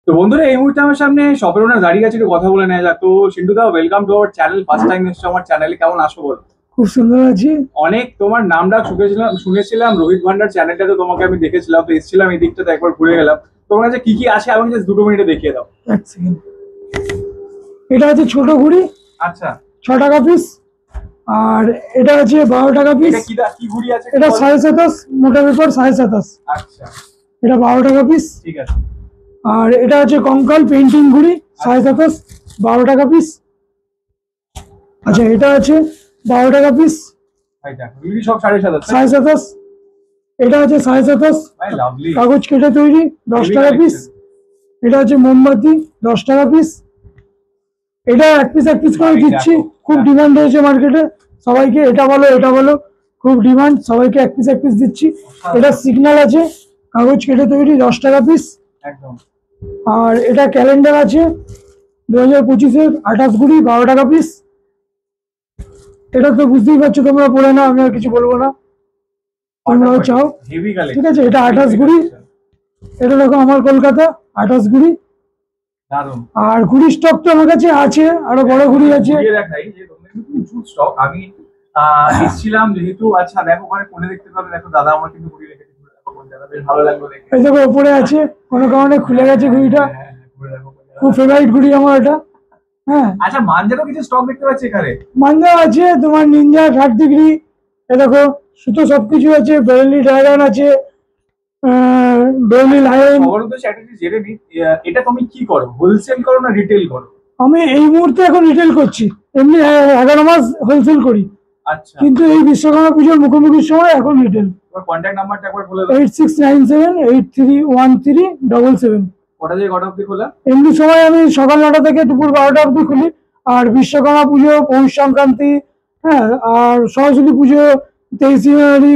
তো বন্ধুরা এই মুহূর্তে আমার সামনে শপের ওনার দাঁড়িয়ে আছে, একটু কথা বলে নেওয়া যাক। তো সিন্ধু দা, welcome to our channel. First time এসছো আমার চ্যানেলে, কেমন আছো বলো? খুব সুন্দর আছি। অনেক তোমার নাম ডাক শুনেছিলাম রোহিত ভান্ডার চ্যানেলটাতে তোমাকে আমি দেখেছিলাম, তো এসেছিলাম এই দিকটাতে, একবার ঘুরে গেলাম। তোমার কাছে কি কি আছে আমাকে জাস্ট 2 মিনিটে দেখিয়ে দাও। এক সেকেন্ড। এটা হচ্ছে ছোট ঘুড়ি, আচ্ছা 6 টাকা পিস। আর এটা হচ্ছে 12 টাকা পিস। এটা কি ঘুড়ি আছে? এটা 27.5, মোটা পেপার 27.5। আচ্ছা এটা 12 টাকা পিস। ঠিক আছে। আর এটা হচ্ছে কঙ্কাল পেন্টিং ঘুড়ি 27.5, 12 টাকা পিস। আচ্ছা এটা আছে 12 টাকা পিস, এটা ঘুড়ি সব 7.5 27.5। এটা হচ্ছে 27.5, ভাই লাভলি। কাগজ কেটে তৈরি 10 টাকা পিস। এটা হচ্ছে মোমবাতি 10 টাকা পিস। এটা এক পিস করে দিচ্ছি, খুব ডিমান্ড হয়েছে মার্কেটে সবাইকে। এটা বলো খুব ডিমান্ড, সবাইকে এক পিস দিচ্ছি। এটা সিগন্যাল আছে, কাগজ কেটে তৈরি 10 টাকা পিস। একদম। আর এটা ক্যালেন্ডার আছে 2025-এর 28 ঘুড়ি 12 টাকা পিস। এটা তো বুঝতেই পারছো তোমরা, পড়ে না, আমি আর কিছু বলবো না, তোমরাও চাও। হেভি কালেকশন, ঠিক আছে। এটা 28 ঘুড়ি। এটা দেখো আমার কলকাতা 28 ঘুড়ি। দারুণ। আর ঘুড়ি স্টক তো আমার কাছে আছে, আরো বড় ঘুড়ি আছে। দেখাই যে প্রচুর স্টক। আমি এসেছিলাম যেহেতু। আচ্ছা দেখো ওখানে কোণে দেখতে পাবে, দেখো দাদা আমার কিন্তু ঘুড়ি রেখেছে, বেশ ভালো লাগলো দেখে। এই দেখো উপরে আছে, কোনো কারণে খুলে গেছে ঘুড়িটা। খুব ফেভারিট ঘুড়ি আমার এটা। হ্যাঁ আচ্ছা মানজারও কিছু স্টক দেখতে পাচ্ছি এখানে। মাঞ্জা আছে তোমার, নিনজা 60 ডিগ্রি। এ দেখো সুতো সবকিছু আছে, বেরেলি ড্রাগন আছে, বেরেলি লায়ন। সবার তো স্ট্র্যাটেজি জেনে নি। এটা তুমি কি করো, হোলসেল করো না রিটেল করো? আমি এই মুহূর্তে এখন রিটেল করছি, এমনি 11 মাস হোলসেল করি। আচ্ছা, কিন্তু এই বিশ্বকর্মা পুজোর মুখোমুখির সময় এখন রিটেল। তোমার কন্ট্যাক্ট নাম্বারটা একবার বলে দাও। 8697831377। কটা থেকে কটা অবধি খোলা? এমনি সময় আমি সকাল 9টা থেকে দুপুর 12টা অবধি খুলি। আর বিশ্বকর্মা পুজো, পৌষ সংক্রান্তি, হ্যাঁ, আর সরস্বতী পুজো, 23 জানুয়ারি,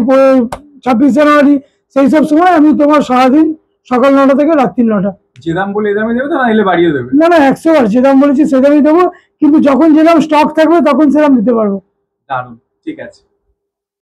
26 জানুয়ারি, সেই সব সময় আমি তোমার সারাদিন সকাল 9টা থেকে রাত্রি 9টা। যে দাম বলে এই দামে দেবে তো, না এলে বাড়িয়ে দেবে? না না, 100 বার যে দাম বলেছি সে দামই দেবো, কিন্তু যখন যে দাম স্টক থাকবে তখন সে দাম দিতে পারবো। দারুণ, ঠিক আছে।